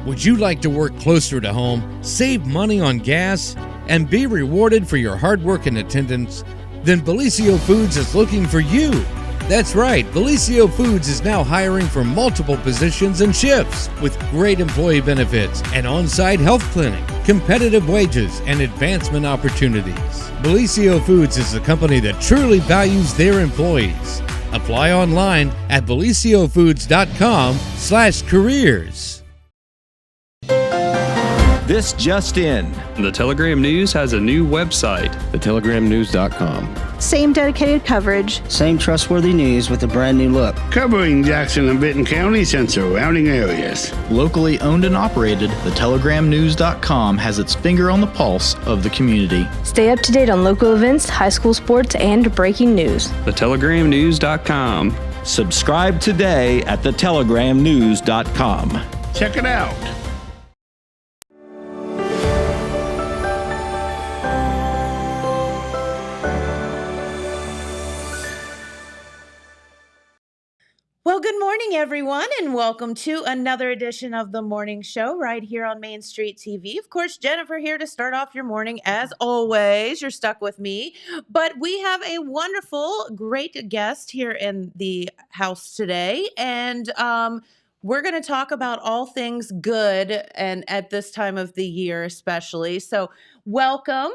Would you like to work closer to home, save money on gas, and be rewarded for your hard work and attendance? Then Bellisio Foods is looking for you. That's right, Bellisio Foods is now hiring for multiple positions and shifts with great employee benefits, an on-site health clinic, competitive wages, and advancement opportunities. Bellisio Foods is a company that truly values their employees. Apply online at belisiofoods.com/careers. This just in. The Telegram News has a new website. thetelegramnews.com. Same dedicated coverage. Same trustworthy news with a brand new look. Covering Jackson and Benton counties and surrounding areas. Locally owned and operated, thetelegramnews.com has its finger on the pulse of the community. Stay up to date on local events, high school sports, and breaking news. thetelegramnews.com. Subscribe today at thetelegramnews.com. Check it out. Well, good morning, everyone, and welcome to another edition of the morning show right here on Main Street TV. Of course, Jennifer here to start off your morning. As always, you're stuck with me, but we have a wonderful, great guest here in the house today, and we're going to talk about all things good, and at this time of the year especially. So welcome.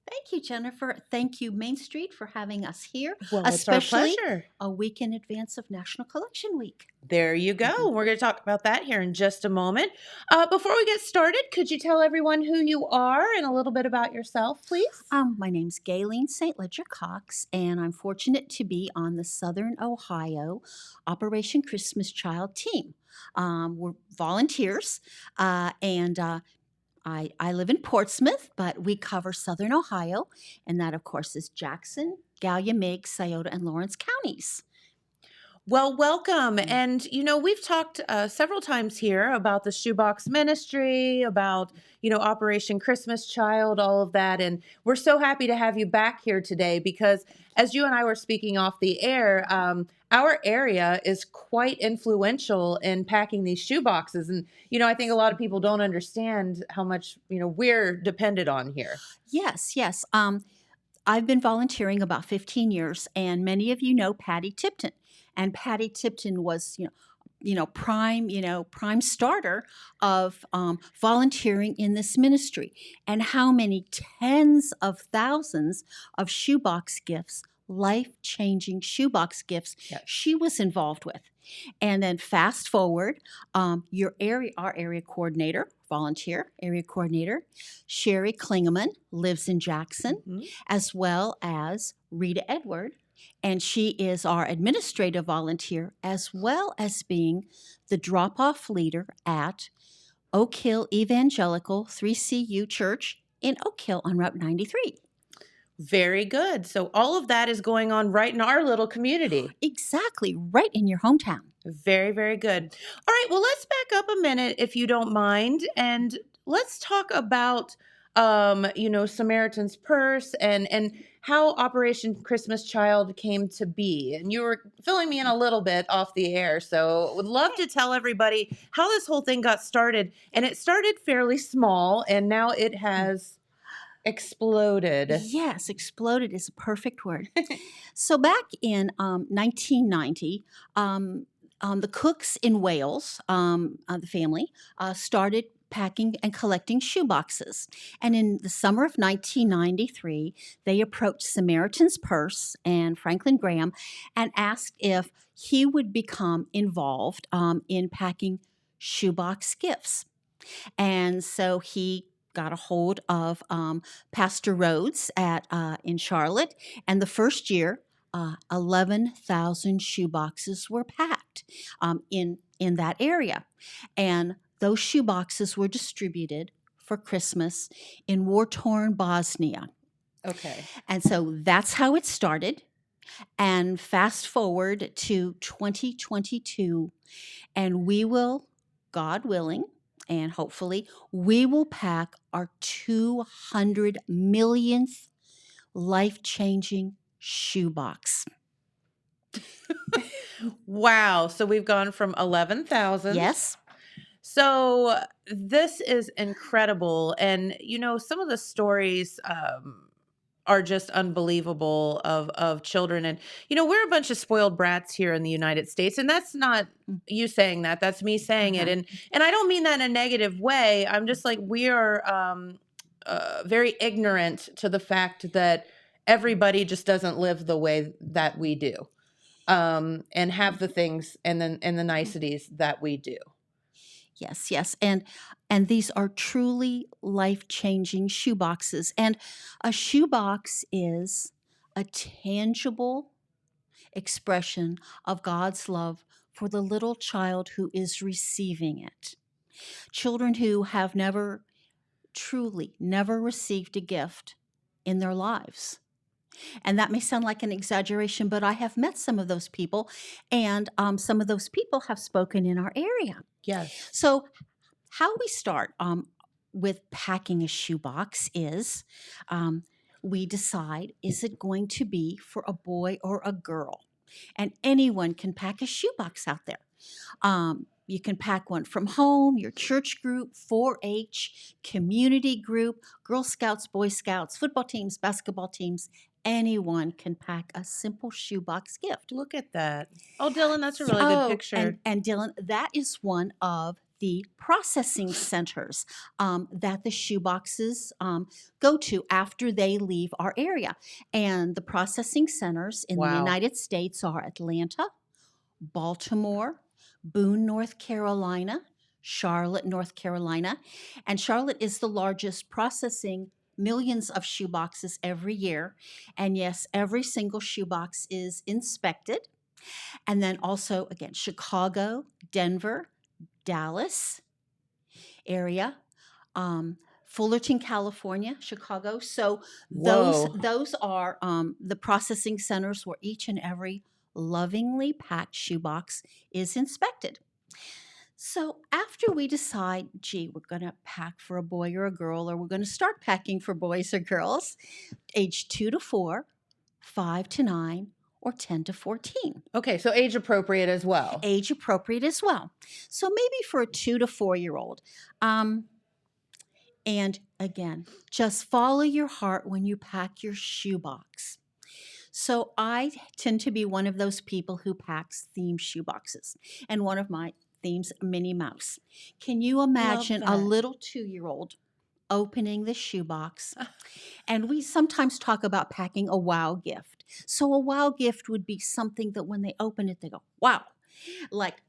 Thank you, Jennifer. Thank you, Main Street, for having us here, Well, especially it's our pleasure. a week in advance of National Collection Week. There you go. We're going to talk about that here in just a moment. Before we get started, could you tell everyone who you are and a little bit about yourself, please? My name's Gaylene St. Cox, and I'm fortunate to be on the Southern Ohio Operation Christmas Child team. We're volunteers, and I live in Portsmouth, but we cover Southern Ohio, and that, of course, is Jackson, Gallia, Meigs, Scioto, and Lawrence counties. Well, welcome. And, you know, we've talked several times here about the Shoebox Ministry, about, you know, Operation Christmas Child, all of that. And we're so happy to have you back here today because as you and I were speaking off the air, our area is quite influential in packing these shoe boxes. And, you know, I think a lot of people don't understand how much, you know, we're dependent on here. Yes. I've been volunteering about 15 years, and many of you know Patty Tipton. And Patty Tipton was, prime starter of volunteering in this ministry. And how many tens of thousands of shoebox gifts, life-changing shoebox gifts, she was involved with. And then fast forward, our area coordinator, volunteer area coordinator, Sherry Klingeman, lives in Jackson, as well as Rita Edward. And she is our administrative volunteer, as well as being the drop-off leader at Oak Hill Evangelical 3CU Church in Oak Hill on Route 93. Very good. So all of that is going on right in our little community. Exactly, right in your hometown. Very, very good. All right, well, let's back up a minute, if you don't mind, and let's talk about, Samaritan's Purse and how Operation Christmas Child came to be. And you were filling me in a little bit off the air, so would love to tell everybody how this whole thing got started. And it started fairly small, and now it has exploded. Yes, exploded is a perfect word. So back in 1990, the Cooks in Wales, the family, started packing and collecting shoeboxes. And in the summer of 1993, they approached Samaritan's Purse and Franklin Graham and asked if he would become involved in packing shoebox gifts. And so he got a hold of Pastor Rhodes in Charlotte, and the first year, 11,000 shoeboxes were packed in that area. And those shoeboxes were distributed for Christmas in war-torn Bosnia. Okay. And so that's how it started. And fast forward to 2022, and we will, God willing, and hopefully, we will pack our 200 millionth life-changing shoebox. Wow. So we've gone from 11,000. Yes. So this is incredible. And, some of the stories are just unbelievable of children. And, we're a bunch of spoiled brats here in the United States. And that's not you saying that. That's me saying it. And I don't mean that in a negative way. I'm just like, we are very ignorant to the fact that everybody just doesn't live the way that we do, and have the things and the niceties that we do. Yes, yes. And these are truly life-changing shoeboxes. And a shoebox is a tangible expression of God's love for the little child who is receiving it. Children who have never received a gift in their lives. And that may sound like an exaggeration, but I have met some of those people, and some of those people have spoken in our area. Yes. So, how we start with packing a shoebox is we decide, is it going to be for a boy or a girl? And anyone can pack a shoebox out there. You can pack one from home, your church group, 4-H, community group, Girl Scouts, Boy Scouts, football teams, basketball teams. Anyone can pack a simple shoebox gift. Look at that. Oh, Dylan, that's a really good picture. And Dylan, that is one of the processing centers that the shoeboxes go to after they leave our area. And the processing centers in the United States are Atlanta, Baltimore, Boone, North Carolina, Charlotte, North Carolina. And Charlotte is the largest, processing millions of shoeboxes every year. And yes, every single shoebox is inspected. And then also, again, Chicago, Denver, Dallas area, Fullerton, California, Chicago. So those are the processing centers where each and every lovingly packed shoebox is inspected. So after we decide, gee, we're going to pack for a boy or a girl, or we're going to start packing for boys or girls, age 2 to 4, 5 to 9, or 10 to 14. Okay, so age appropriate as well. Age appropriate as well. So maybe for a 2 to 4-year-old. And again, just follow your heart when you pack your shoebox. So I tend to be one of those people who packs theme shoeboxes. And one of my themes, Minnie Mouse. Can you imagine a little 2-year-old opening the shoebox? And we sometimes talk about packing a wow gift. So a wow gift would be something that when they open it, they go, wow.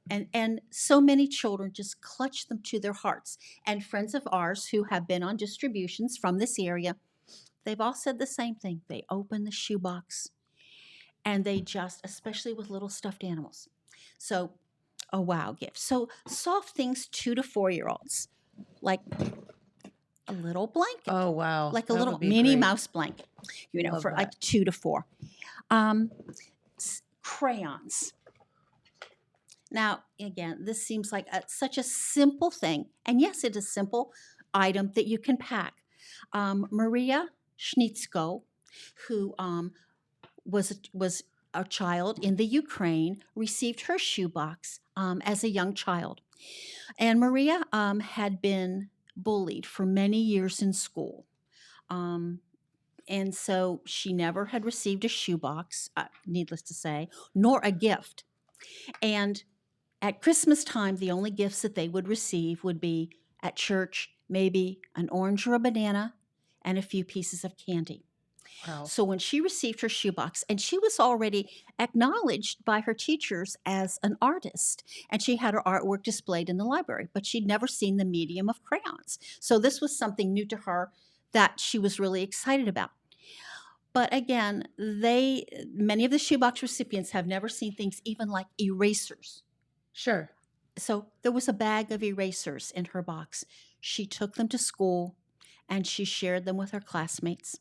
And so many children just clutch them to their hearts. And friends of ours who have been on distributions from this area, they've all said the same thing. They open the shoebox and they just, especially with little stuffed animals. So a wow gift. So soft things 2 to 4-year-olds, like a little blanket. Oh, wow. Like a little Minnie Mouse blanket, Love for that. like 2 to 4. Crayons. Now, again, this seems like such a simple thing. And yes, it is a simple item that you can pack. Maria Schnitzko, who was a child in the Ukraine, received her shoebox as a young child. And Maria had been bullied for many years in school. And so she never had received a shoebox, needless to say, nor a gift. And at Christmas time, the only gifts that they would receive would be at church, maybe an orange or a banana and a few pieces of candy. Wow. So when she received her shoebox, and she was already acknowledged by her teachers as an artist, and she had her artwork displayed in the library, but she'd never seen the medium of crayons. So this was something new to her that she was really excited about. But again, many of the shoebox recipients have never seen things even like erasers. Sure. So there was a bag of erasers in her box. She took them to school and she shared them with her classmates.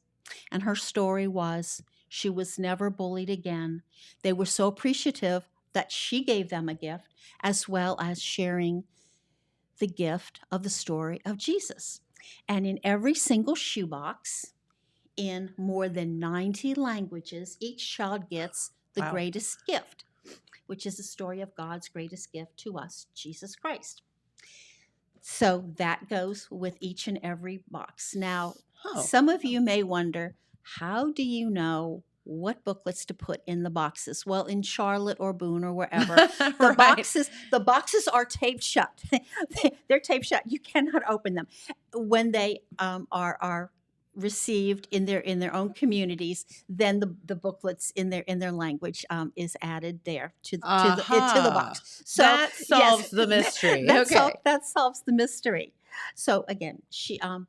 And her story was she was never bullied again. They were so appreciative that she gave them a gift, as well as sharing the gift of the story of Jesus. And in every single shoebox, in more than 90 languages, each child gets the greatest gift, which is the story of God's greatest gift to us, Jesus Christ. So that goes with each and every box. Now, Oh. some of you may wonder, how do you know what booklets to put in the boxes? Well, in Charlotte or Boone or wherever, the Right. boxes are taped shut. They're taped shut. You cannot open them. When they are received in their own communities, then the booklets in their language is added there to the box. So that solves yes, the mystery. that solves the mystery. So again,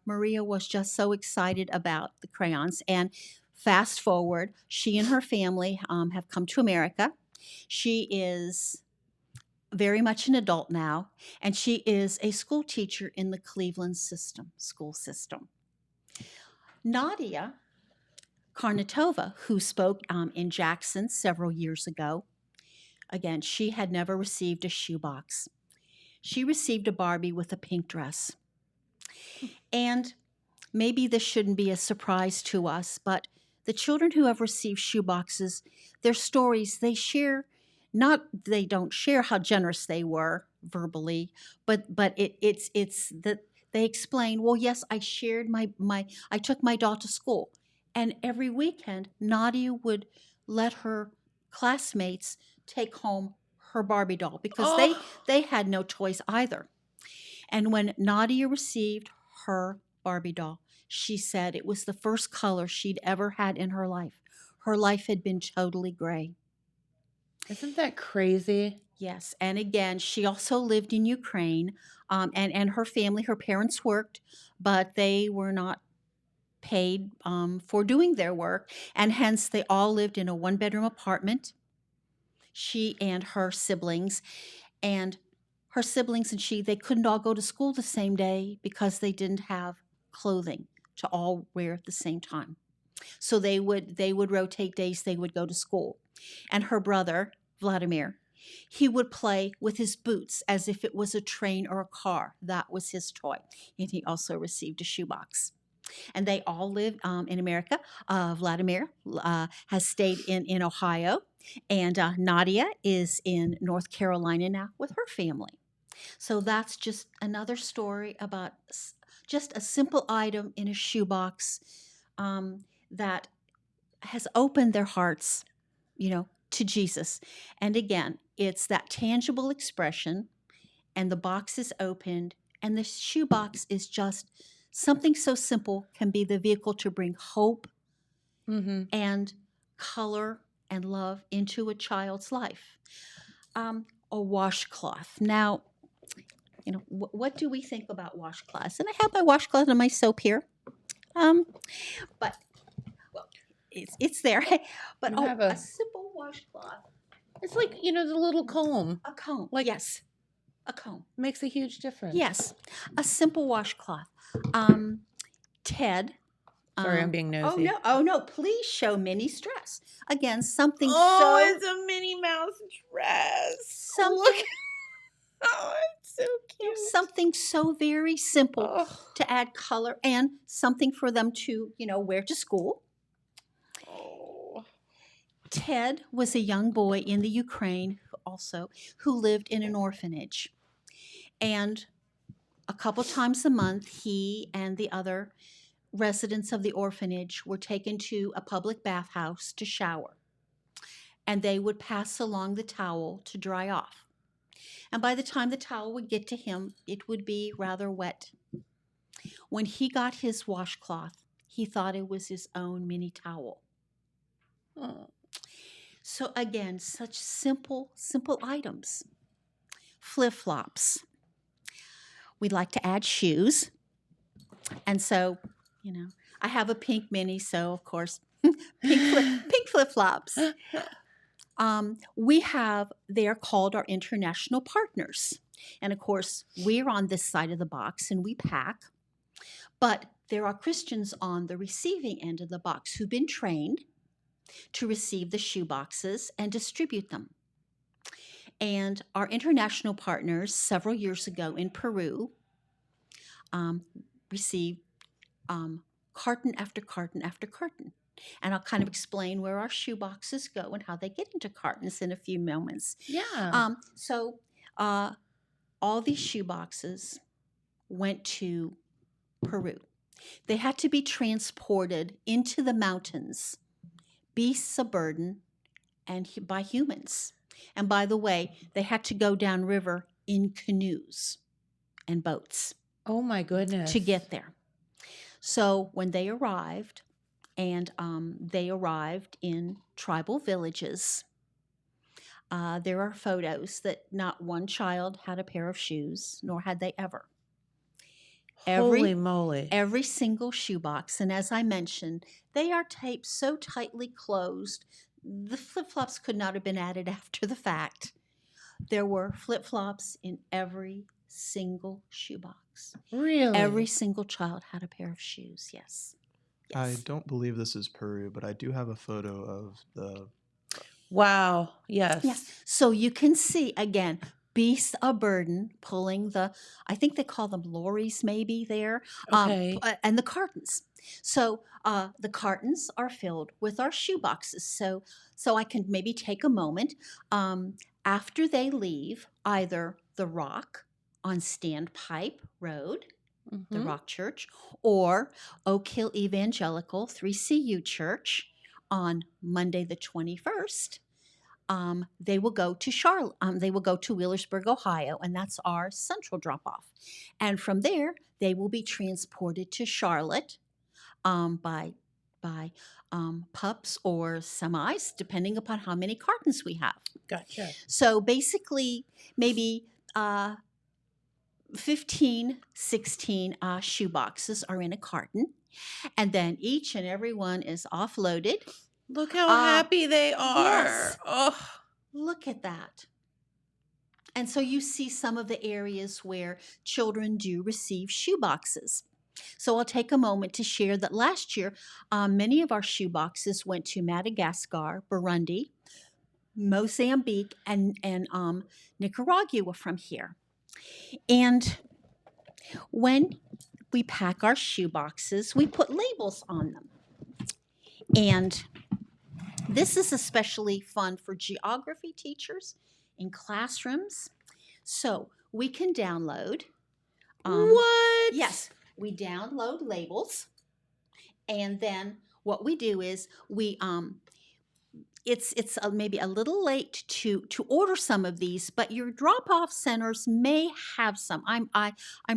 Maria was just so excited about the crayons. And fast forward, she and her family have come to America. She is very much an adult now, and she is a school teacher in the Cleveland school system. Nadia Karnatova, who spoke in Jackson several years ago, again, she had never received a shoebox. She received a Barbie with a pink dress. And maybe this shouldn't be a surprise to us, but the children who have received shoeboxes, their stories, they don't share how generous they were verbally, but it's that they explain, well, yes, I shared I took my doll to school. And every weekend, Nadia would let her classmates take home her Barbie doll because they had no choice either. And when Nadia received her Barbie doll, she said it was the first color she'd ever had in her life. Her life had been totally gray. Isn't that crazy? Yes. And again, she also lived in Ukraine, and her family, her parents worked, but they were not paid for doing their work. And hence, they all lived in a one-bedroom apartment, she and her siblings. And her siblings and they couldn't all go to school the same day because they didn't have clothing to all wear at the same time. So they would rotate days they would go to school. And her brother, Vladimir, he would play with his boots as if it was a train or a car. That was his toy. And he also received a shoebox. And they all live in America. Vladimir has stayed in Ohio, and Nadia is in North Carolina now with her family. So that's just another story about just a simple item in a shoebox that has opened their hearts, to Jesus. And again, it's that tangible expression, and the box is opened, and the shoebox is just something so simple can be the vehicle to bring hope and color and love into a child's life. A washcloth. Now, what do we think about washcloths? And I have my washcloth and my soap here. But it's there. But a simple washcloth. It's like, the little comb. A comb. Like, yes. A comb. Makes a huge difference. Yes. A simple washcloth. Ted. Sorry, I'm being nosy. Oh no! Please show Minnie's dress again. Something it's a Minnie Mouse dress. Look. Oh, it's so cute. Something so very simple to add color and something for them to, wear to school. Oh. Ted was a young boy in the Ukraine who lived in an orphanage. And a couple times a month, he and the other residents of the orphanage were taken to a public bathhouse to shower. And they would pass along the towel to dry off. And by the time the towel would get to him, it would be rather wet. When he got his washcloth, he thought it was his own mini towel. Oh. So again, such simple items. Flip-flops. We'd like to add shoes. And so, I have a pink mini, so of course, pink flip-flops. They are called our international partners. And of course, we're on this side of the box and we pack. But there are Christians on the receiving end of the box who've been trained to receive the shoe boxes and distribute them. And our international partners several years ago in Peru received carton after carton after carton. And I'll kind of explain where our shoe boxes go and how they get into cartons in a few moments. Yeah. So all these shoe boxes went to Peru. They had to be transported into the mountains, beasts of burden, and by humans. And by the way, they had to go downriver in canoes and boats Oh my goodness. to get there. So when they arrived, and they arrived in tribal villages, there are photos that not one child had a pair of shoes, nor had they ever. Holy moly. Every single shoebox, and as I mentioned, they are taped so tightly closed, the flip-flops could not have been added after the fact. There were flip-flops in every single shoebox. Really? Every single child had a pair of shoes, yes. I don't believe this is Peru, but I do have a photo of the. Wow. Yes. Yes. So you can see, again, beasts of burden pulling I think they call them lorries maybe there, Okay. and the cartons. So the cartons are filled with our shoe boxes. So I can maybe take a moment after they leave either the Rock on Standpipe Road, the Rock Church, or Oak Hill Evangelical 3CU Church on Monday the 21st. They will go to Charlotte. They will go to Wheelersburg, Ohio, and that's our central drop-off. And from there, they will be transported to Charlotte by pups or semis, depending upon how many cartons we have. Gotcha. So basically, maybe 15, 16 shoe boxes are in a carton, and then each and every one is offloaded. Look how happy they are. Yes. Oh. Look at that. And so you see some of the areas where children do receive shoe boxes. So I'll take a moment to share that last year, many of our shoe boxes went to Madagascar, Burundi, Mozambique, and Nicaragua from here. And when we pack our shoe boxes, we put labels on them. And this is especially fun for geography teachers in classrooms. So we can download. What? Yes, we download labels. And then what we do is we it's maybe a little late to order some of these, but your drop-off centers may have some. I'm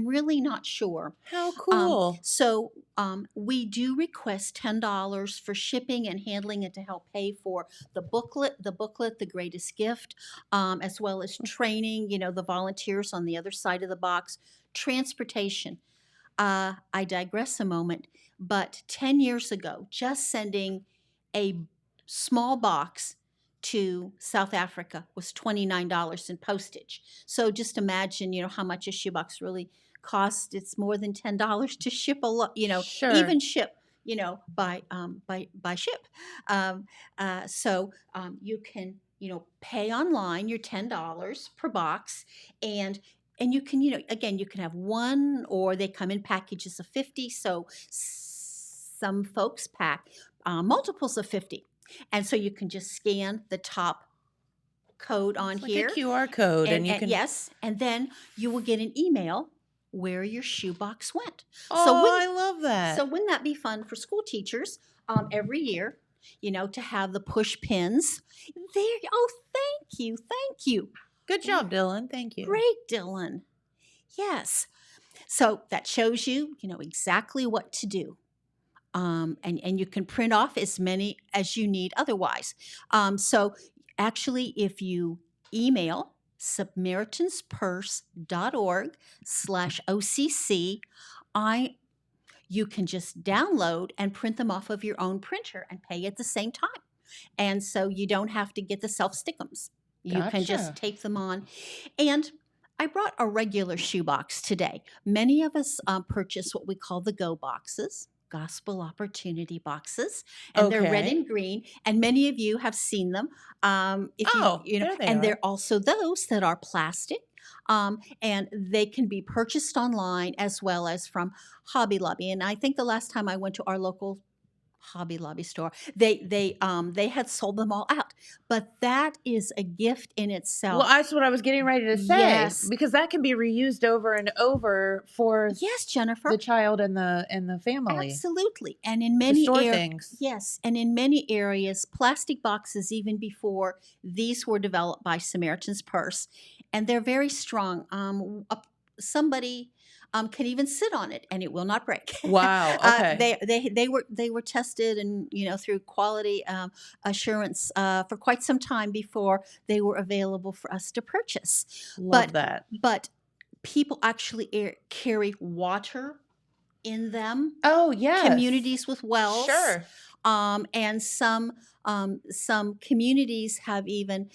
really not sure. How cool. So we do request $10 for shipping and handling and to help pay for the booklet, The Greatest Gift, as well as training, the volunteers on the other side of the box, transportation. I digress a moment, but 10 years ago, just sending a small box to South Africa was $29 in postage. So just imagine, how much a shoebox really costs. It's more than $10 to ship a lot, Sure. even ship, by ship. So you can, pay online your $10 per box, and you can, again, you can have one, or they come in packages of 50. So some folks pack multiples of 50. And so you can just scan the top code on It's here. like a QR code, and you can. Yes, and then you will get an email where your shoebox went. Oh, I love that. So wouldn't that be fun for school teachers every year, to have the push pins there? Oh, thank you. Good job, Dylan. Thank you. Great, Dylan. Yes. So that shows you, exactly what to do. And you can print off as many as you need otherwise. So actually, if you email SamaritansPurse.org/OCC, you can just download and print them off of your own printer and pay at the same time. And so you don't have to get the self-stick'ems. You can just Gotcha. take them on. And I brought a regular shoebox today. Many of us purchase what we call the Go boxes. Gospel Opportunity boxes, and they're red Okay. and green, and many of you have seen them. Oh, there they and are. they're also those that are plastic, and they can be purchased online as well as from Hobby Lobby. And I think the last time I went to our local Hobby Lobby store. They had sold them all out, but that is a gift in itself. Well, that's what I was getting ready to say. Yes. Because that can be reused over and over for Yes, Jennifer. the child and the family. Absolutely. And in many store things. Yes, and in many areas, plastic boxes, even before these were developed by Samaritan's Purse, and they're very strong. Somebody can even sit on it and it will not break. Wow. Okay. They were tested and through quality assurance for quite some time before they were available for us to purchase. Love that. But people actually carry water in them. Oh, yes. Communities with wells. Sure. And some communities have even,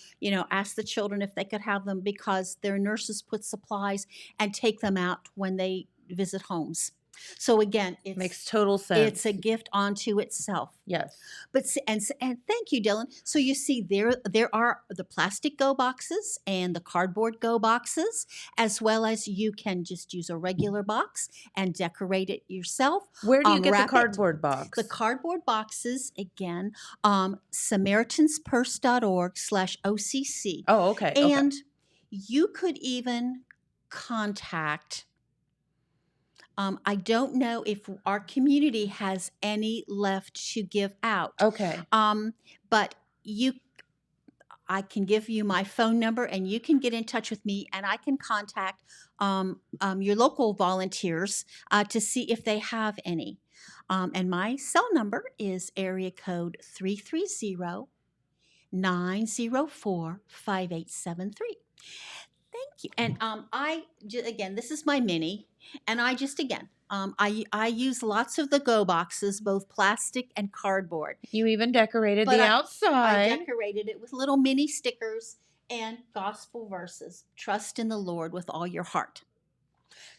asked the children if they could have them because their nurses put supplies and take them out when they visit homes. So again, it makes total sense. It's a gift onto itself. Yes. But and thank you, Dylan. So you see, there are the plastic go boxes and the cardboard go boxes, as well as you can just use a regular box and decorate it yourself. Where do you get the cardboard box? The cardboard boxes, again, SamaritansPurse.org/OCC. Oh, okay. And you could even contact. I don't know if our community has any left to give out. Okay. But I can give you my phone number and you can get in touch with me and I can contact your local volunteers to see if they have any. And my cell number is area code 330-904-5873. Thank you. And again, this is my mini, and I use lots of the go boxes, both plastic and cardboard. You even decorated the outside. I decorated it with little mini stickers and gospel verses. Trust in the Lord with all your heart.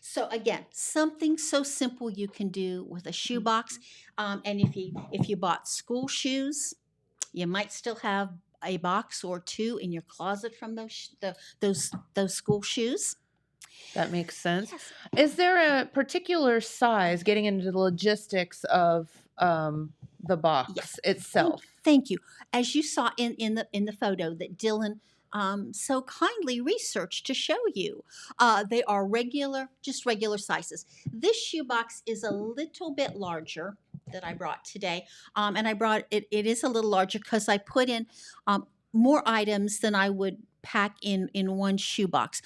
So again, something so simple you can do with a shoebox. And if you bought school shoes, you might still have a box or two in your closet from those school shoes. That makes sense. Yes. Is there a particular size, getting into the logistics of the box itself? Thank you. As you saw in the photo that Dylan so kindly researched to show you, they are regular sizes. This shoebox is a little bit larger that I brought today, and I brought it is a little larger because I put in more items than I would pack in one shoebox.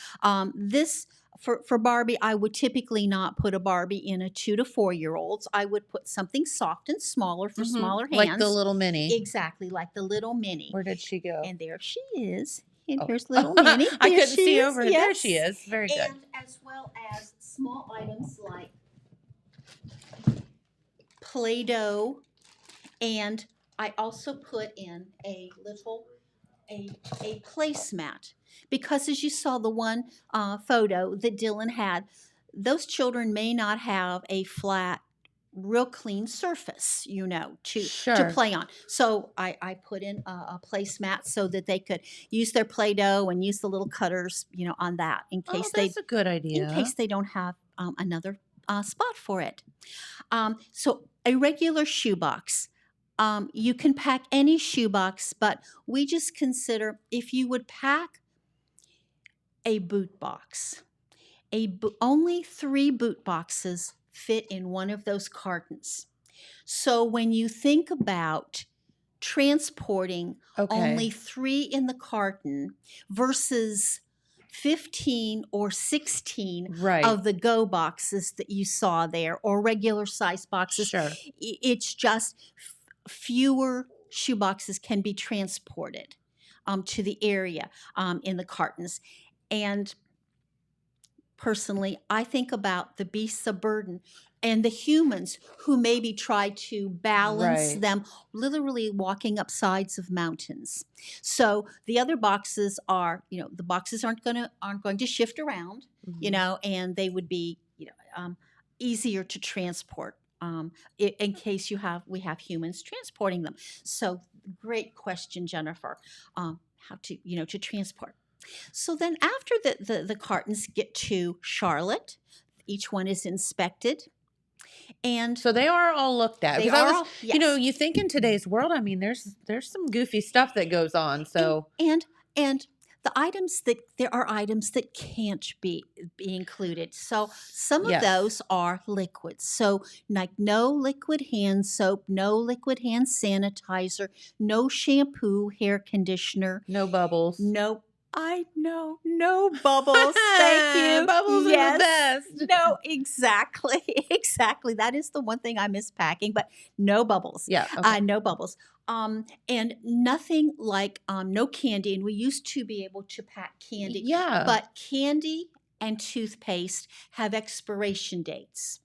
This for Barbie, I would typically not put a Barbie in a 2 to 4 year olds. I would put something soft and smaller for smaller hands, like the little mini. Exactly, like the little mini. Where did she go? And there she is. And here's little Minnie. I couldn't see is. over. Yes. There she is. Very good. And as well as small items like Play-Doh, and I also put in a placemat because, as you saw the one photo that Dylan had, those children may not have a flat, real clean surface, to play on. So I put in a placemat so that they could use their Play-Doh and use the little cutters, on that in case that's a good idea. In case they don't have another spot for it. So a regular shoebox. You can pack any shoebox, but we just consider if you would pack a boot box. Only 3 boot boxes fit in one of those cartons. So when you think about transporting only 3 in the carton versus 15 or 16 of the go boxes that you saw there, or regular size boxes, it's just fewer shoe boxes can be transported to the area in the cartons. And personally, I think about the beasts of burden and the humans who maybe try to balance them, literally walking up sides of mountains. So the other boxes are, the boxes aren't going to shift around, and they would be, easier to transport in case we have humans transporting them. So great question, Jennifer. How to transport. So then after the cartons get to Charlotte, each one is inspected. And So they are all looked at. they Because I are was, all, yes. you think in today's world, I mean, there's some goofy stuff that goes on. So and the items that there are items that can't be included. So some of yes. those are liquids. So like no liquid hand soap, no liquid hand sanitizer, no shampoo, hair conditioner, No bubbles. no. I know, no bubbles. Thank you. Bubbles are the best. No, exactly, exactly. That is the one thing I miss packing, but no bubbles. Yeah. Okay. No bubbles. And nothing like no candy. And we used to be able to pack candy. Yeah. But candy and toothpaste have expiration dates.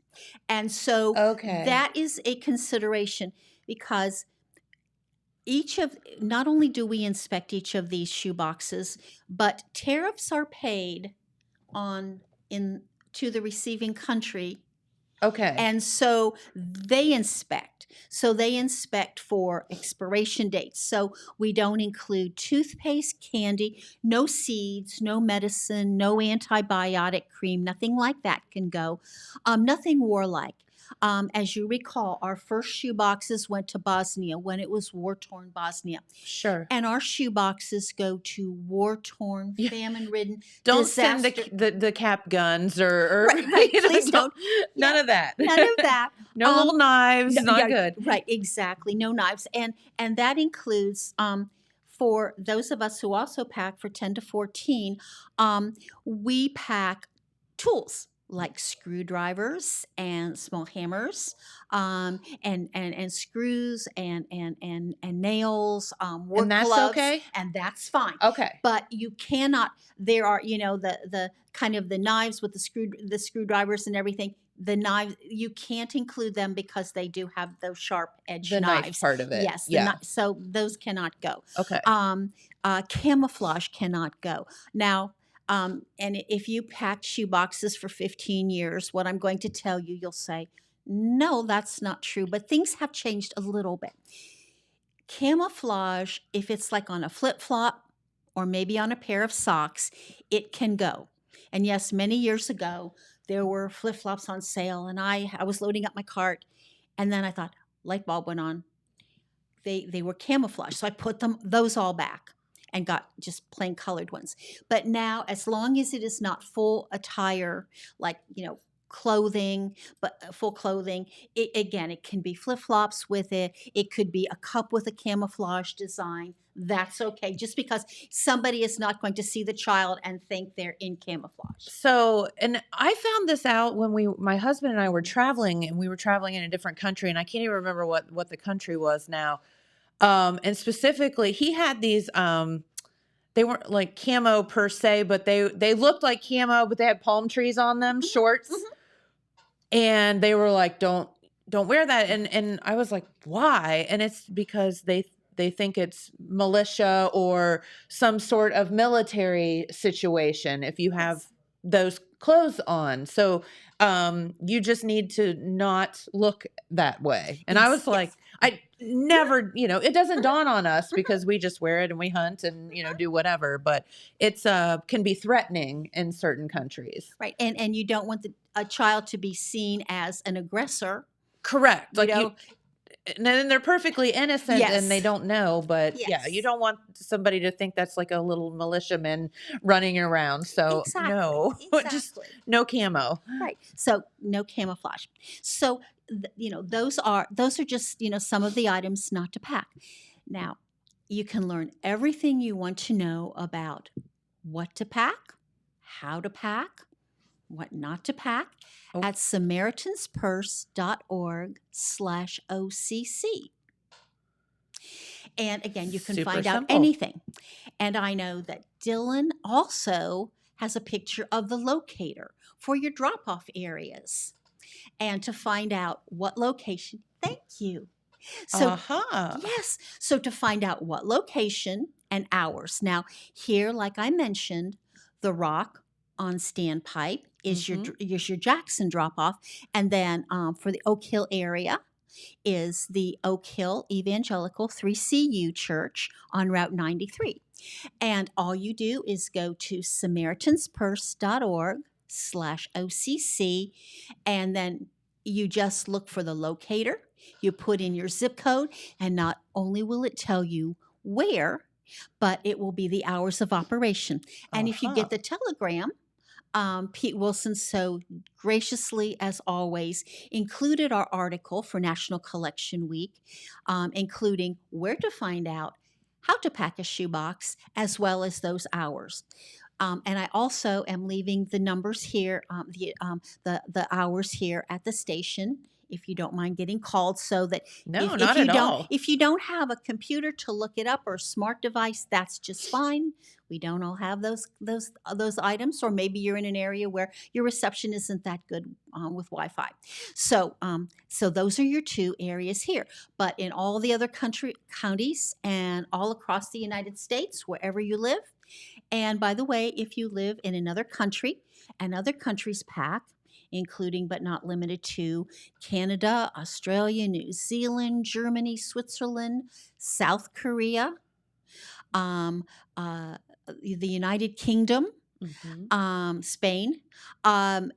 And so that is a consideration because not only do we inspect each of these shoe boxes, but tariffs are paid to the receiving country. Okay. And so they inspect. So they inspect for expiration dates. So we don't include toothpaste, candy, no seeds, no medicine, no antibiotic cream, nothing like that can go. Nothing warlike. As you recall, our first shoe boxes went to Bosnia when it was war-torn Bosnia. Sure. And our shoe boxes go to war-torn, famine-ridden, Don't disaster. send the cap guns or Right, please don't. None of that. None of that. No little knives. Not good. Right, exactly. No knives. And that includes for those of us who also pack for 10 to 14, we pack tools like screwdrivers and small hammers, and screws and nails, work And that's gloves, okay? and that's fine. Okay. But you cannot. There are the kind of the knives with the screwdrivers and everything. The knives you can't include them because they do have those sharp edge The knives. knife part of it. Yes. Yeah. So those cannot go. Okay. Camouflage cannot go. Now, and if you packed shoe boxes for 15 years, what I'm going to tell you, you'll say, no, that's not true. But things have changed a little bit. Camouflage, if it's like on a flip-flop or maybe on a pair of socks, it can go. And yes, many years ago, there were flip-flops on sale, and I was loading up my cart, and then I thought, light bulb went on. They were camouflage, so I put those all back and got just plain colored ones. But now, as long as it is not full attire, like, clothing, but full clothing, it can be flip-flops with it. It could be a cup with a camouflage design. That's okay, just because somebody is not going to see the child and think they're in camouflage. So, and I found this out when my husband and I were traveling, and we were traveling in a different country, and I can't even remember what the country was now. And specifically, he had these, they weren't like camo per se, but they looked like camo, but they had palm trees on them, shorts. Mm-hmm. And they were like, don't wear that. And I was like, why? And it's because they think it's militia or some sort of military situation if you have those clothes on. So you just need to not look that way. And I was like, I never, it doesn't dawn on us because we just wear it and we hunt and, do whatever. But it's can be threatening in certain countries. Right. And you don't want a child to be seen as an aggressor. Correct. Like and then they're perfectly innocent and they don't know, but you don't want somebody to think that's like a little militiaman running around. So no, just no camo. Right. So no camouflage. So, those are just, some of the items not to pack. Now, you can learn everything you want to know about what to pack, how to pack, what not to pack at SamaritansPurse.org/OCC. And again, you can find out anything. And I know that Dylan also has a picture of the locator for your drop-off areas and to find out what location. Thank you. So, yes. So to find out what location and hours. Now, here, like I mentioned, the Rock on Standpipe is your Jackson drop-off. And then for the Oak Hill area is the Oak Hill Evangelical 3CU Church on Route 93. And all you do is go to SamaritansPurse.org/OCC and then You just look for the locator, you put in your zip code, and not only will it tell you where, but it will be the hours of operation. And if you get the telegram, Pete Wilson so graciously, as always, included our article for National Collection Week, including where to find out how to pack a shoebox, as well as those hours. And I also am leaving the numbers here, the hours here at the station, if you don't mind getting called, so that if you don't have a computer to look it up or a smart device, that's just fine. We don't all have those items, or maybe you're in an area where your reception isn't that good with Wi-Fi. So those are your two areas here. But in all the other counties and all across the United States, wherever you live. And by the way, if you live in another country and other countries pack, including but not limited to Canada, Australia, New Zealand, Germany, Switzerland, South Korea, the United Kingdom, Spain. I'm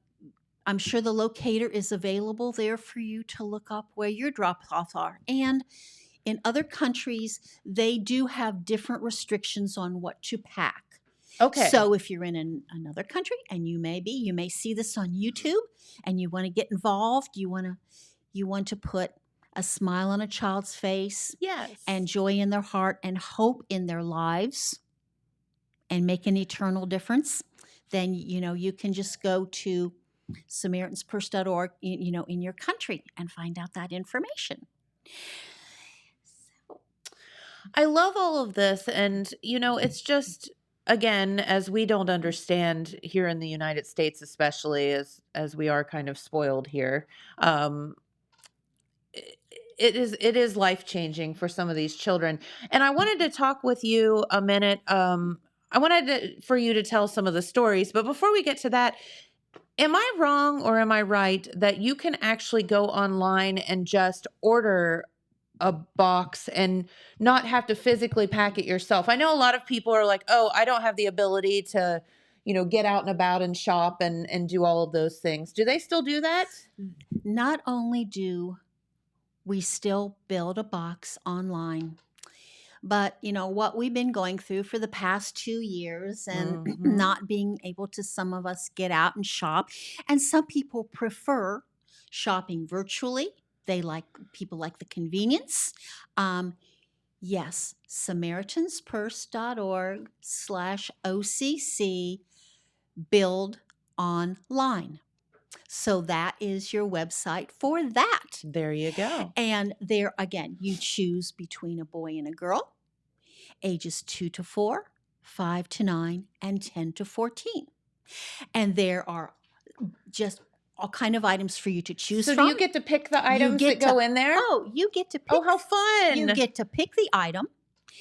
sure the locator is available there for you to look up where your drop-offs are. And in other countries, they do have different restrictions on what to pack. Okay. So if you're in another country, and you may see this on YouTube, and you want to get involved, you want to put a smile on a child's face, yes, and joy in their heart, and hope in their lives, and make an eternal difference, then you can just go to SamaritansPurse.org, in your country, and find out that information. I love all of this, and it's just, again, as we don't understand here in the United States, especially as we are kind of spoiled here, it is life-changing for some of these children. And I wanted to talk with you a minute. I wanted for you to tell some of the stories, but before we get to that, am I wrong or am I right that you can actually go online and just order a box and not have to physically pack it yourself? I know a lot of people are like, oh, I don't have the ability to, get out and about and shop and do all of those things. Do they still do that? Not only do we still build a box online, but what we've been going through for the past 2 years, and not being able to, some of us, get out and shop, and some people prefer shopping virtually. People like the convenience. Yes, SamaritansPurse.org/OCC build online. So that is your website for that. There you go. And there, again, you choose between a boy and a girl, ages 2 to 4, 5 to 9, and 10 to 14. And there are just all kind of items for you to choose from. So do you get to pick the items that go in there? Oh, you get to pick. Oh, how fun. You get to pick the item.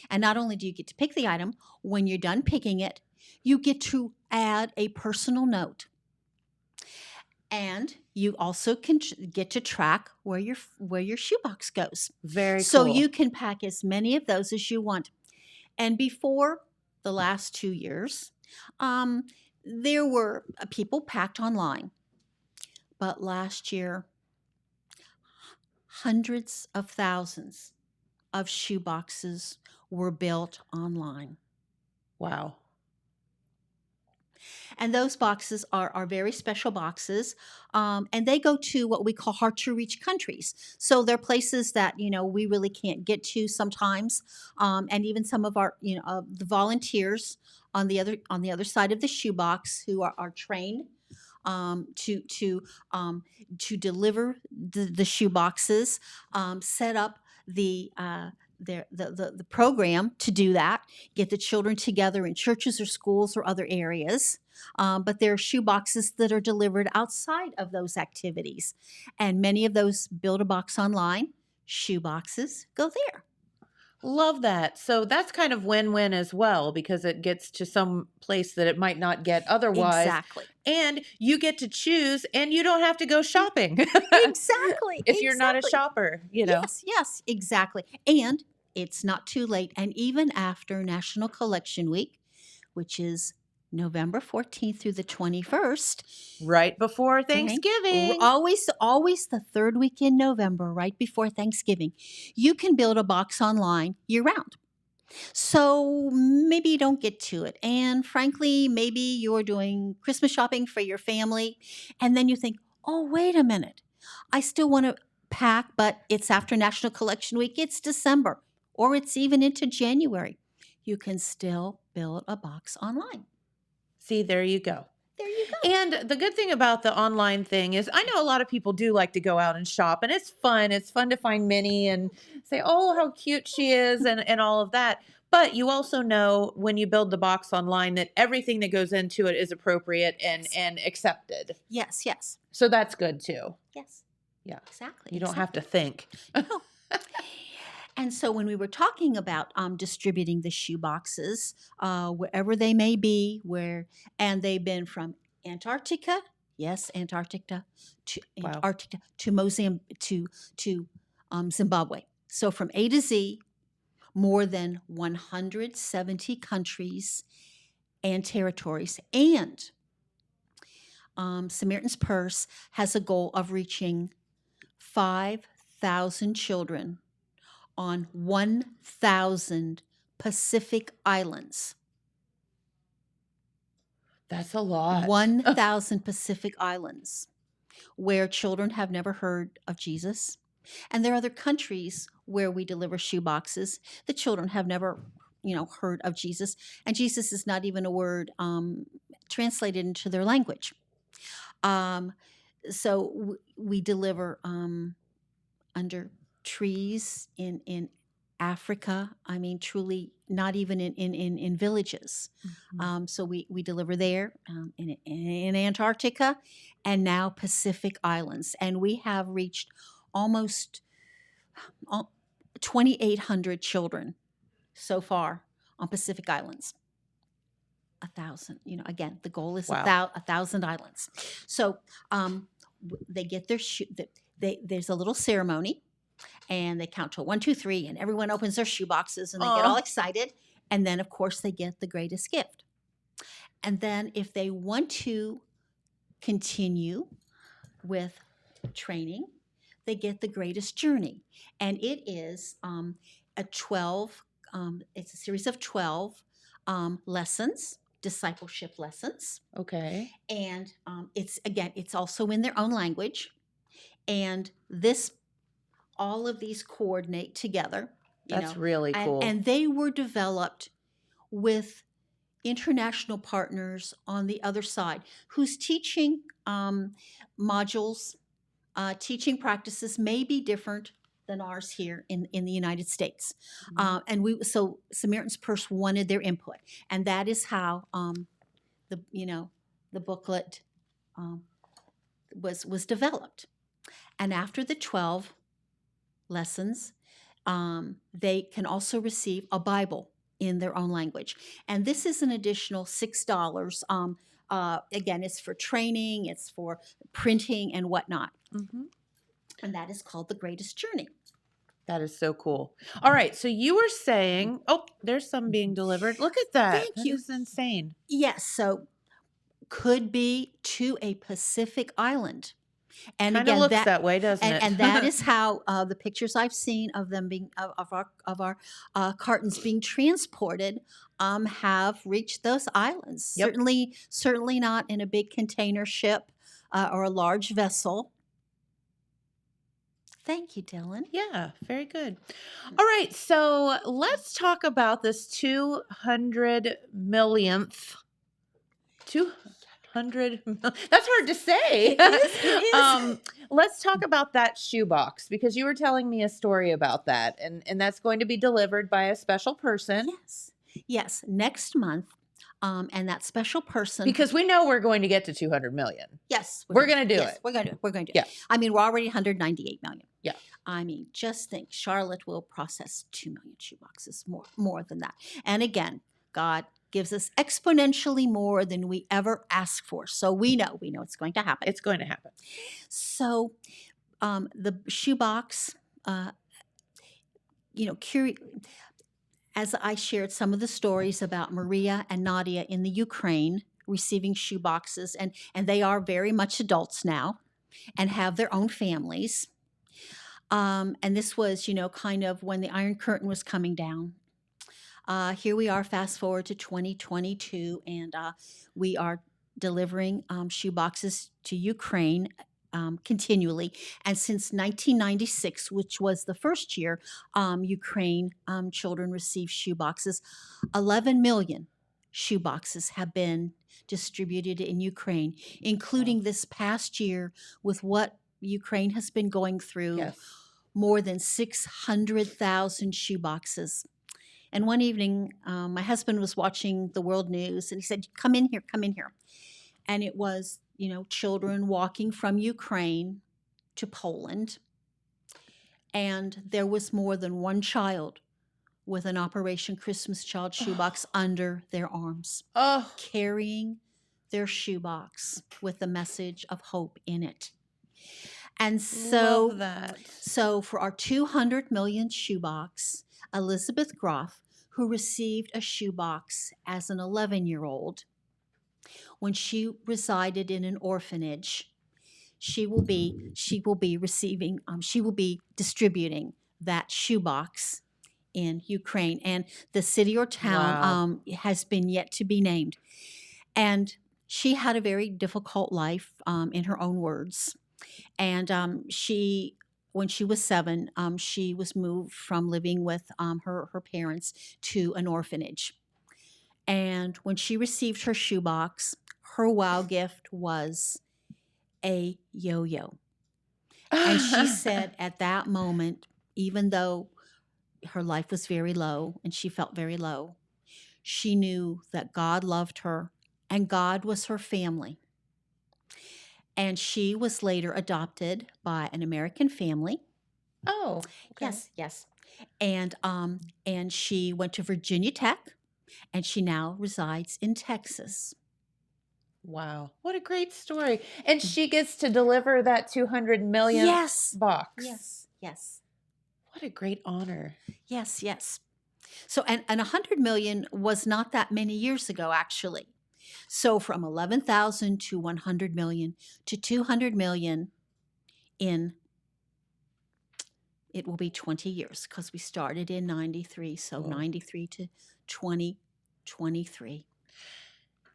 And not only do you get to pick the item, when you're done picking it, you get to add a personal note. And you also can get to track where your shoebox goes. Very cool. So you can pack as many of those as you want. And before the last 2 years, there were people packed online. But last year, hundreds of thousands of shoeboxes were built online. Wow. And those boxes are very special boxes, and they go to what we call hard-to-reach countries. So they're places that we really can't get to sometimes, and even some of our the volunteers on the other side of the shoebox who are trained to deliver the shoe boxes, set up the program to do that, get the children together in churches or schools or other areas. But there are shoe boxes that are delivered outside of those activities. And many of those build a box online, shoe boxes go there. Love that. So that's kind of win-win as well, because it gets to some place that it might not get otherwise. Exactly. And you get to choose, and you don't have to go shopping. Exactly. If you're not a shopper, Yes, exactly. And it's not too late. And even after National Collection Week, which is November 14th through the 21st. Right before Thanksgiving. Always the third week in November, right before Thanksgiving. You can build a box online year-round. So maybe you don't get to it. And frankly, maybe you're doing Christmas shopping for your family. And then you think, oh, wait a minute. I still want to pack, but it's after National Collection Week. It's December, or it's even into January. You can still build a box online. See, there you go. There you go. And the good thing about the online thing is I know a lot of people do like to go out and shop, and it's fun. It's fun to find Minnie and say, oh, how cute she is and all of that. But you also know when you build the box online that everything that goes into it is appropriate and accepted. Yes, yes. So that's good too. Yes. Yeah. Exactly. You don't have to think. No. And so when we were talking about distributing the shoe boxes, wherever they may be, and they've been from Antarctica, yes, Antarctica, to Antarctica to Mozambique to Zimbabwe. So from A to Z, more than 170 countries and territories. And Samaritan's Purse has a goal of reaching 5,000 children on 1,000 Pacific islands. That's a lot. 1,000 Pacific islands where children have never heard of Jesus. And there are other countries where we deliver shoe boxes. The children have never, heard of Jesus. And Jesus is not even a word translated into their language. So we deliver under trees in Africa. I mean, truly not even in villages. Mm-hmm. So we deliver there in Antarctica and now Pacific Islands. And we have reached almost 2,800 children so far on Pacific Islands. 1,000. Again, the goal is 1,000 islands. So they get their shoe. There's a little ceremony. And they count to 1, 2, 3, and everyone opens their shoe boxes and they get all excited. And then, of course, they get the greatest gift. And then if they want to continue with training, they get the greatest journey. And it is it's a series of 12 lessons, discipleship lessons. Okay. And it's also in their own language. And all of these coordinate together. That's really cool. And they were developed with international partners on the other side whose teaching modules, teaching practices may be different than ours here in the United States. Mm-hmm. So Samaritan's Purse wanted their input. And that is how the booklet was developed. And after the 12 lessons, they can also receive a Bible in their own language. And this is an additional $6. Again, it's for training, it's for printing and whatnot. Mm-hmm. And that is called The Greatest Journey. That is so cool. All right. So you were saying, there's some being delivered. Look at that. Thank you. That is insane. Yes. So could be to a Pacific island. And kind of looks that way, doesn't it? And that is how the pictures I've seen of them being of our cartons being transported have reached those islands. Yep. Certainly not in a big container ship or a large vessel. Thank you, Dylan. Yeah, very good. All right, so let's talk about this 200 millionth. 200. That's hard to say. It is. Let's talk about that shoebox because you were telling me a story about that, and that's going to be delivered by a special person. Yes, next month. And that special person. Because we know we're going to get to 200 million. Yes. We're going to do it. We're going to do it. Yeah. I mean, we're already 198 million. Yeah. I mean, just think Charlotte will process 2 million shoeboxes, more than that. And again, God gives us exponentially more than we ever ask for. So we know it's going to happen. It's going to happen. So the shoebox, as I shared some of the stories about Maria and Nadia in the Ukraine receiving shoe boxes, and they are very much adults now and have their own families. And this was, kind of when the Iron Curtain was coming down. Here we are, fast forward to 2022, and we are delivering shoe boxes to Ukraine continually. And since 1996, which was the first year Ukraine children received shoe boxes, 11 million shoe boxes have been distributed in Ukraine, including this past year with what Ukraine has been going through. Yes. More than 600,000 shoe boxes. And one evening, my husband was watching the world news, and he said, come in here, come in here. And it was, children walking from Ukraine to Poland. And there was more than one child with an Operation Christmas Child shoebox under their arms, carrying their shoebox with the message of hope in it. And so, Love that. So for our 200 million shoebox, Elizabeth Groff, who received a shoebox as an 11-year-old, when she resided in an orphanage, she will be distributing that shoebox in Ukraine, and the city or town has been yet to be named. And she had a very difficult life, in her own words. And when she was 7, she was moved from living with her parents to an orphanage. And when she received her shoebox, her wow gift was a yo-yo. And she said at that moment, even though her life was very low and she felt very low, she knew that God loved her and God was her family. And she was later adopted by an American family. Oh, okay. Yes. And she went to Virginia Tech, and she now resides in Texas. Wow. What a great story. And she gets to deliver that 200 millionth box. Yes. What a great honor. Yes. So, and 100 million was not that many years ago, actually. So from 11,000 to 100 million to 200 million it will be 20 years, because we started in 93. So 93 to 2023.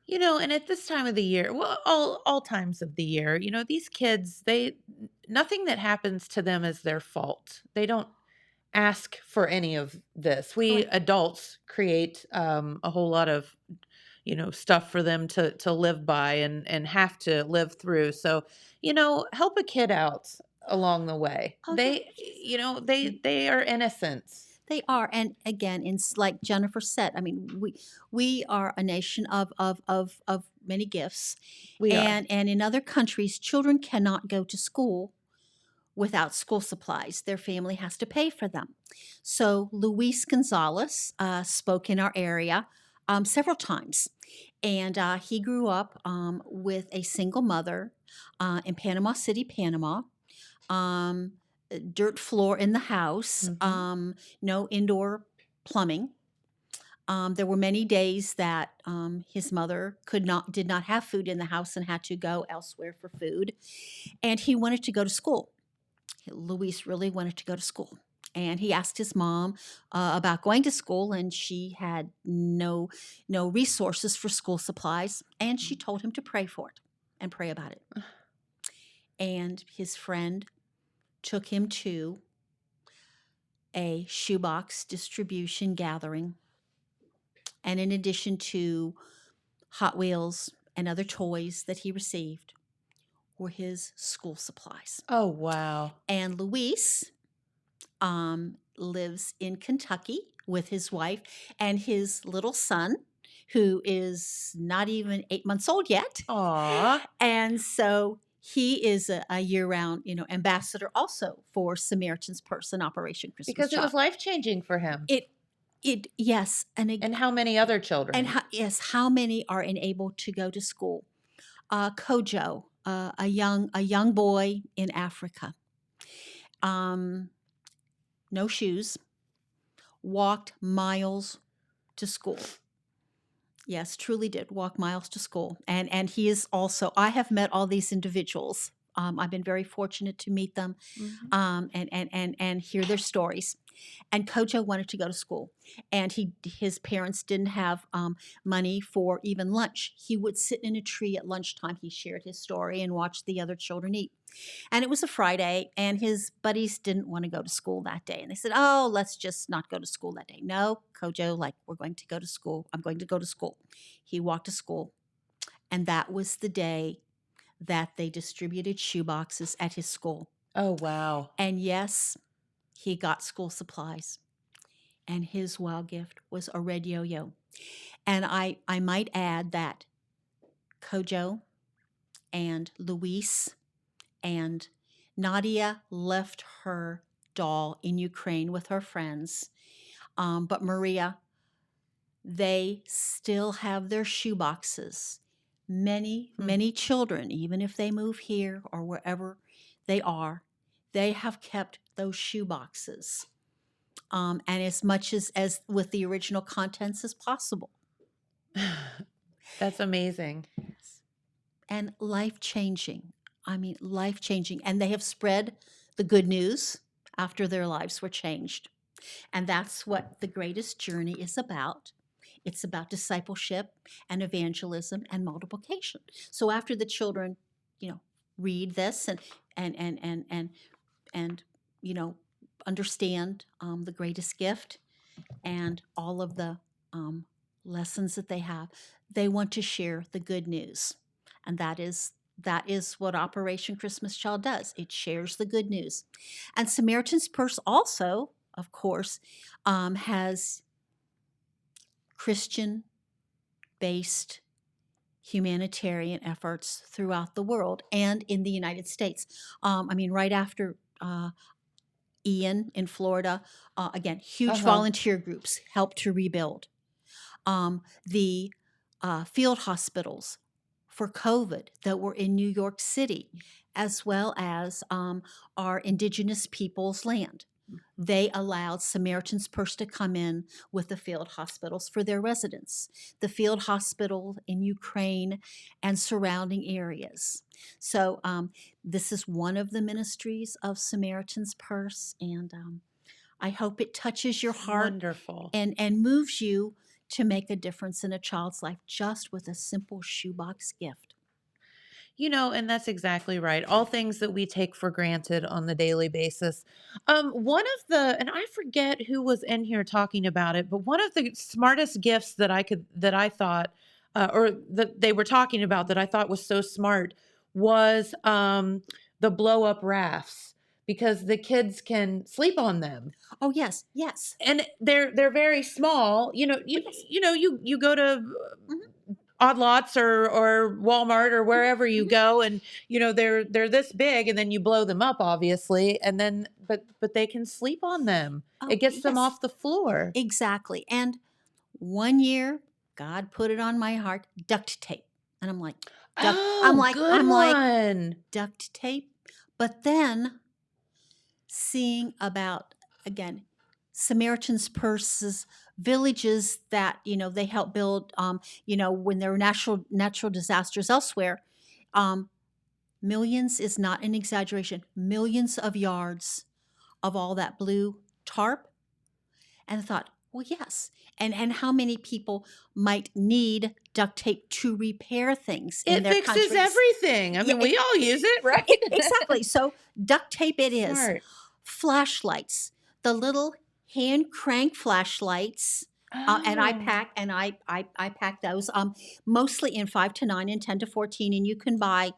And at this time of the year, well, all times of the year, these kids, nothing that happens to them is their fault. They don't ask for any of this. We adults create a whole lot of stuff for them to live by and have to live through. So, help a kid out along the way. They are innocent. They are. And again, like Jennifer said, I mean, we are a nation of many gifts. And in other countries, children cannot go to school without school supplies. Their family has to pay for them. So Luis Gonzalez spoke in our area several times. And he grew up with a single mother in Panama City, Panama. Dirt floor in the house, no indoor plumbing. There were many days that his mother did not have food in the house and had to go elsewhere for food. And he wanted to go to school. Luis really wanted to go to school. And he asked his mom about going to school, and she had no resources for school supplies. And she told him to pray for it and pray about it. And his friend took him to a shoebox distribution gathering. And in addition to Hot Wheels and other toys that he received were his school supplies. Oh, wow. And Luis lives in Kentucky with his wife and his little son, who is not even 8 months old yet. Aww. And so he is a year-round, ambassador also for Samaritan's Purse and Operation Christmas Because it Child. was life-changing for him. Yes. And how many other children? And how many are enabled to go to school? Kojo, a young boy in Africa. No shoes, walked miles to school. Yes, truly did walk miles to school. And he is also, I have met all these individuals. I've been very fortunate to meet them and hear their stories. And Kojo wanted to go to school, and his parents didn't have money for even lunch. He would sit in a tree at lunchtime. He shared his story and watched the other children eat. And it was a Friday, and his buddies didn't want to go to school that day. And they said, oh, let's just not go to school that day. No, Kojo, we're going to go to school. I'm going to go to school. He walked to school, and that was the day that they distributed shoeboxes at his school. Oh, wow. And yes, he got school supplies. And his wow gift was a red yo-yo. And I might add that Kojo and Luis and Nadia left her doll in Ukraine with her friends. But Maria, they still have their shoeboxes. Many children, even if they move here or wherever they are, they have kept those shoeboxes. And as much as with the original contents as possible. That's amazing. And life-changing. I mean, life-changing. And they have spread the good news after their lives were changed. And that's what the greatest journey is about. It's about discipleship and evangelism and multiplication. So after the children, read this and understand the greatest gift and all of the lessons that they have, they want to share the good news. And that is what Operation Christmas Child does. It shares the good news. And Samaritan's Purse also, of course, has Christian-based humanitarian efforts throughout the world and in the United States. Right after Ian in Florida, again, huge volunteer groups helped to rebuild. The field hospitals for COVID that were in New York City, as well as our indigenous people's land. They allowed Samaritan's Purse to come in with the field hospitals for their residents, the field hospital in Ukraine and surrounding areas. So this is one of the ministries of Samaritan's Purse, and I hope it touches your heart. Wonderful. And moves you to make a difference in a child's life just with a simple shoebox gift. And that's exactly right. All things that we take for granted on the daily basis. One of and I forget who was in here talking about it, but one of the smartest gifts that I thought, or that they were talking about that I thought was so smart was the blow up rafts, because the kids can sleep on them. Oh, yes, yes. And they're very small. You go to Odd Lots or Walmart or wherever you go, and they're this big, and then you blow them up, obviously, and then but they can sleep on them. It gets them off the floor. Exactly. And one year, God put it on my heart, duct tape, and I'm like, duct tape. But then seeing about, again, Samaritan's Purse's villages that they help build when there are natural disasters elsewhere, millions is not an exaggeration, millions of yards of all that blue tarp. And I thought, well, yes, and how many people might need duct tape to repair things in their countries? It fixes everything. We all use it, right? Exactly. So duct tape it is. Smart. Flashlights, the little hand crank flashlights, and I pack those mostly in 5 to 9 and 10 to 14, and you can buy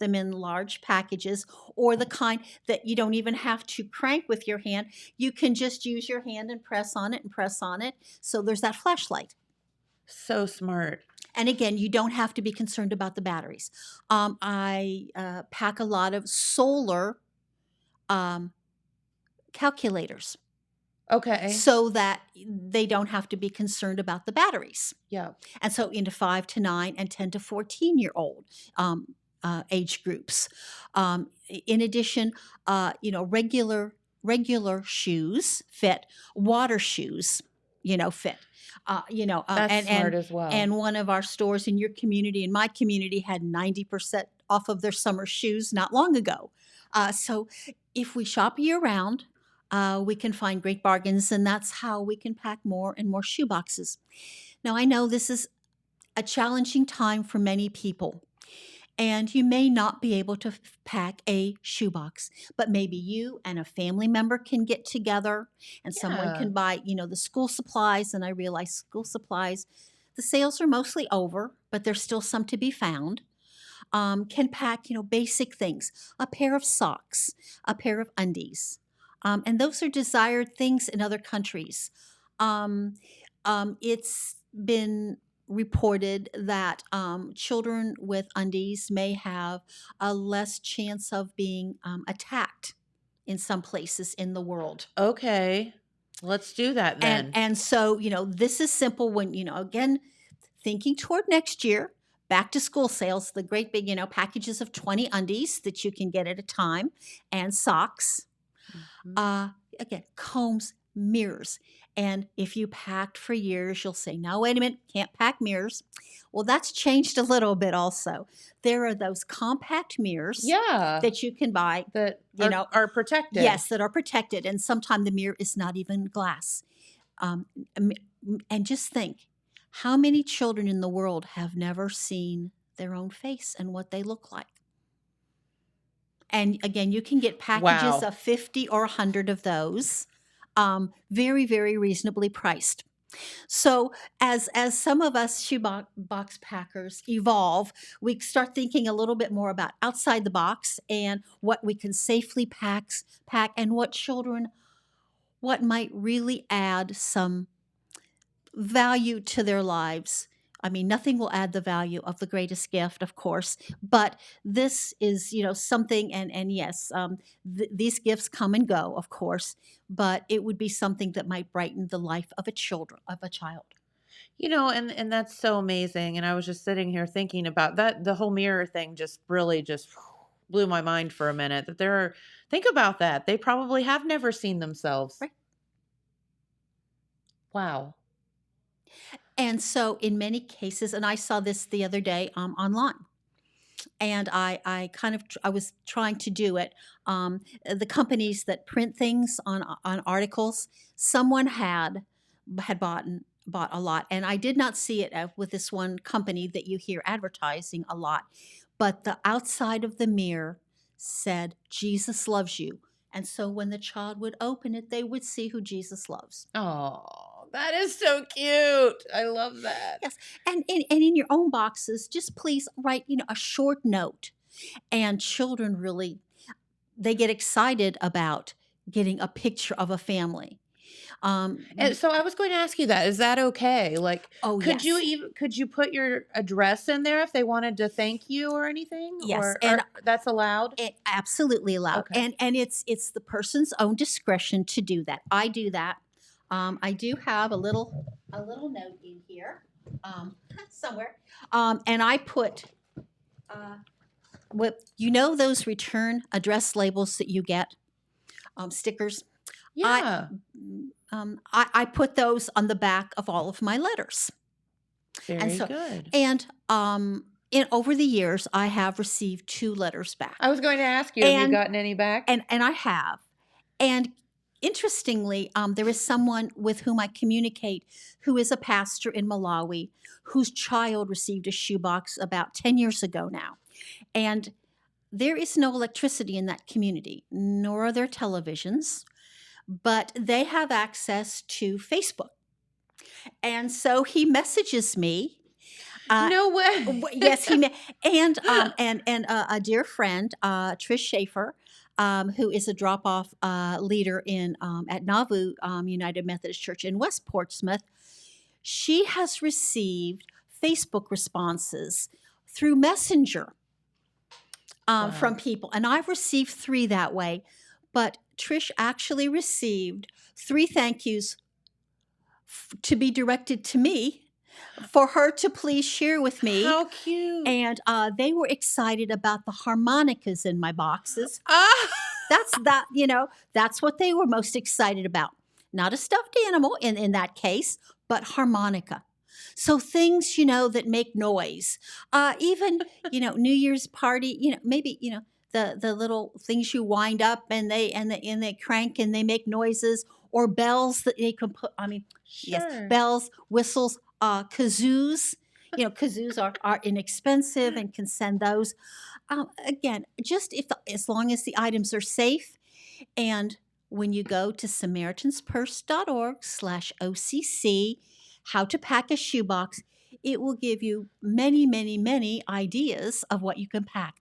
them in large packages, or the kind that you don't even have to crank with your hand. You can just use your hand and press on it. So there's that flashlight. So smart. And again, you don't have to be concerned about the batteries. I pack a lot of solar calculators. Okay. So that they don't have to be concerned about the batteries. Yeah. And so into 5 to 9 and 10 to 14-year-old age groups. In addition, regular regular shoes fit, water shoes, fit. That's smart as well. And one of our stores in your community, in my community, had 90% off of their summer shoes not long ago. So if we shop year round, we can find great bargains, and that's how we can pack more and more shoe boxes. Now, I know this is a challenging time for many people, and you may not be able to pack a shoebox, but maybe you and a family member can get together and someone can buy, the school supplies. And I realize school supplies, the sales are mostly over, but there's still some to be found. Can pack, basic things, a pair of socks, a pair of undies. And those are desired things in other countries. It's been reported that children with undies may have a less chance of being attacked in some places in the world. Okay, let's do that then. And so, this is simple when, again, thinking toward next year, back to school sales, the great big, packages of 20 undies that you can get at a time, and socks. Again, combs, mirrors. And if you packed for years, you'll say, no, wait a minute, can't pack mirrors. Well, that's changed a little bit also. There are those compact mirrors that you can buy that are protected. Yes, that are protected. And sometimes the mirror is not even glass. And just think, how many children in the world have never seen their own face and what they look like? And again, you can get packages of 50 or 100 of those, very, very reasonably priced. So as some of us shoebox packers evolve, we start thinking a little bit more about outside the box and what we can safely pack and what might really add some value to their lives. I mean, nothing will add the value of the greatest gift, of course, but this is, something, and yes, these gifts come and go, of course, but it would be something that might brighten the life of a child. And that's so amazing. And I was just sitting here thinking about that. The whole mirror thing just really just blew my mind for a minute. Think about that. They probably have never seen themselves. Right. Wow. And so in many cases, and I saw this the other day online, and I was trying to do it. The companies that print things on articles, someone had bought a lot, and I did not see it with this one company that you hear advertising a lot, but the outside of the mirror said, "Jesus loves you." And so when the child would open it, they would see who Jesus loves. Oh. That is so cute. I love that. Yes. And in your own boxes, just please write, a short note. And children really, they get excited about getting a picture of a family. And so I was going to ask you that. Is that okay? Like, could you put your address in there if they wanted to thank you or anything? Yes, or that's allowed. Absolutely allowed. Okay. And it's the person's own discretion to do that. I do that. I do have a little note in here somewhere, and I put those return address labels that you get, stickers. Yeah. I put those on the back of all of my letters. Very good. And over the years, I have received 2 letters back. I was going to ask you, have you gotten any back? And I have, and interestingly, there is someone with whom I communicate who is a pastor in Malawi whose child received a shoebox about 10 years ago now. And there is no electricity in that community, nor are there televisions, but they have access to Facebook. And so he messages me. No way. Yes, and a dear friend, Trish Schaefer, who is a drop-off leader at Nauvoo United Methodist Church in West Portsmouth. She has received Facebook responses through Messenger from people, and I've received 3 that way. But Trish actually received 3 thank yous to be directed to me for her to please share with me. How cute. And they were excited about the harmonicas in my boxes. That's what they were most excited about. Not a stuffed animal in that case, but harmonica. So things, that make noise. Even, New Year's party, maybe, the little things you wind up and they crank and they make noises, or bells that they can put, yes, Sure. bells, whistles, kazoos. Kazoos are inexpensive and can send those. Again, just as long as the items are safe. And when you go to SamaritansPurse.org/OCC, how to pack a shoebox, it will give you many, many, many ideas of what you can pack.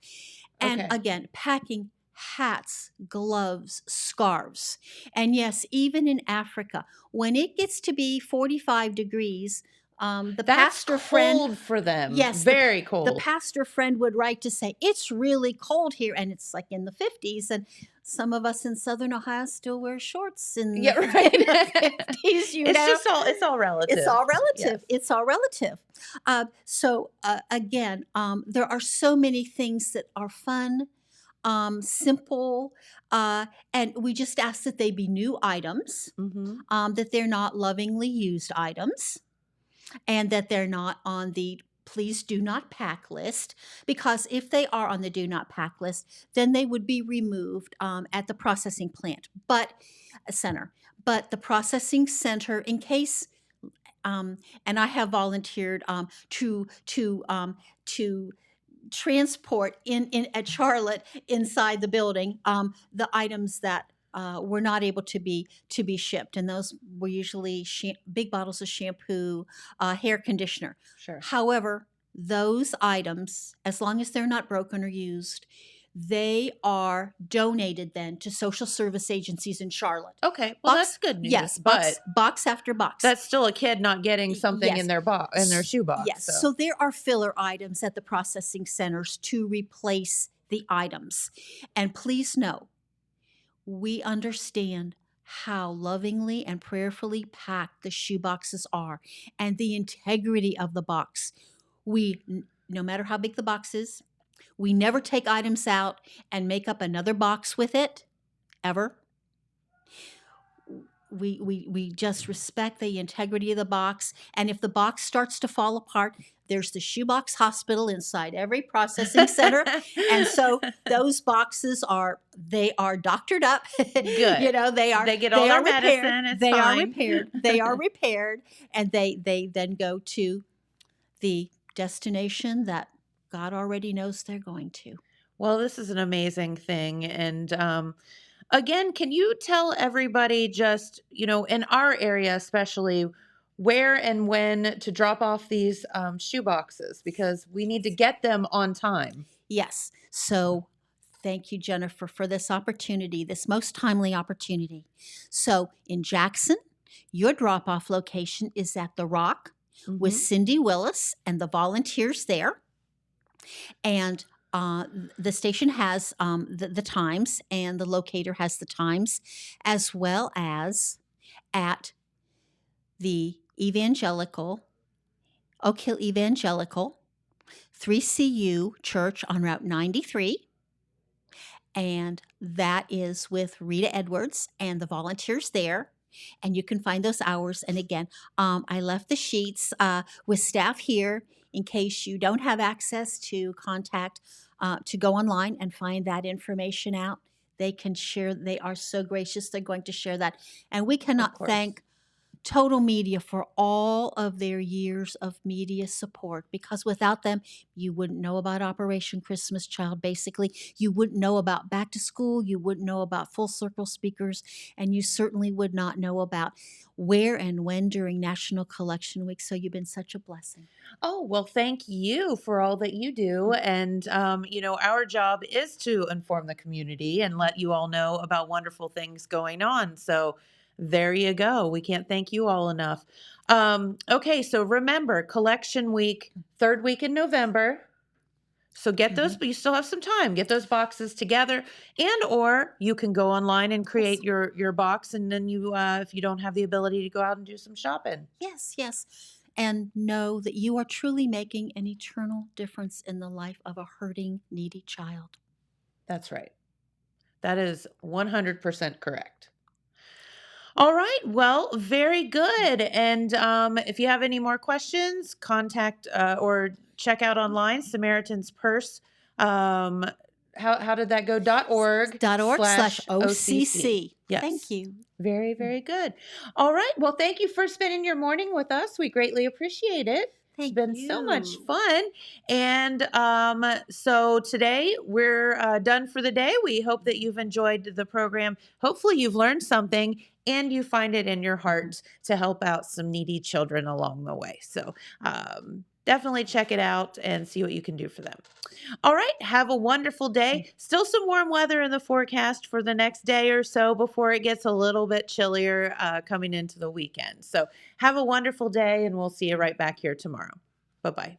And Okay. again, packing hats, gloves, scarves. And yes, even in Africa, when it gets to be 45 degrees, the That's pastor friend, cold for them. yes, Very the cold. pastor friend would write to say, it's really cold here, and it's like in the 50s. And some of us in Southern Ohio still wear shorts in Yeah, the right. 50s, It's all relative. It's all relative. Yes. It's all relative. Again, there are so many things that are fun, simple, and we just ask that they be new items, that they're not lovingly used items, and that they're not on the please do not pack list, because if they are on the do not pack list, then they would be removed at the processing plant, center. But the processing center, in case, and I have volunteered to transport in at Charlotte inside the building the items that were not able to be shipped, and those were usually big bottles of shampoo, hair conditioner. Sure. However, those items, as long as they're not broken or used, they are donated then to social service agencies in Charlotte. Okay. Well, that's good news. Yes, but box after box. that's still a kid not getting something Yes. in their shoebox. Yes. So there are filler items at the processing centers to replace the items. And please know, we understand how lovingly and prayerfully packed the shoe boxes are and the integrity of the box. No matter how big the box is, we never take items out and make up another box with it, ever. We just respect the integrity of the box. And if the box starts to fall apart, there's the shoebox hospital inside every processing center. And so those boxes are doctored up. Good. They get all their repaired. medicine. It's They are fine. repaired. They are repaired. And they then go to the destination that God already knows they're going to. Well, this is an amazing thing. And again, can you tell everybody just, in our area especially, where and when to drop off these shoe boxes? Because we need to get them on time. Yes. So thank you, Jennifer, for this opportunity, this most timely opportunity. So in Jackson, your drop-off location is at The Rock with Cindy Willis and the volunteers there. And the station has the times, and the locator has the times, as well as at the Oak Hill Evangelical 3CU Church on Route 93. And that is with Rita Edwards and the volunteers there. And you can find those hours. And again, I left the sheets with staff here in case you don't have access to contact, to go online and find that information out. They can share. They are so gracious. They're going to share that. And we cannot thank Total Media for all of their years of media support, because without them, you wouldn't know about Operation Christmas Child. Basically, you wouldn't know about Back to School, you wouldn't know about Full Circle Speakers, and you certainly would not know about where and when during National Collection Week. So you've been such a blessing. Oh, well, thank you for all that you do. And, our job is to inform the community and let you all know about wonderful things going on. So there you go. We can't thank you all enough. Okay, so remember, Collection Week, third week in November. So get those, but you still have some time. Get those boxes together, or you can go online and create your box, and then you, if you don't have the ability to go out and do some shopping. Yes. And know that you are truly making an eternal difference in the life of a hurting, needy child. That's right. That is 100% correct. All right. Well, very good. And if you have any more questions, contact or check out online Samaritan's Purse. How did that go? .org .org/OCC. OCC. Yes. Thank you. Very, very good. All right. Well, thank you for spending your morning with us. We greatly appreciate it. It's been so much fun. And so today we're done for the day. We hope that you've enjoyed the program. Hopefully you've learned something and you find it in your heart to help out some needy children along the way. So definitely check it out and see what you can do for them. All right. Have a wonderful day. Still some warm weather in the forecast for the next day or so before it gets a little bit chillier coming into the weekend. So have a wonderful day, and we'll see you right back here tomorrow. Bye-bye.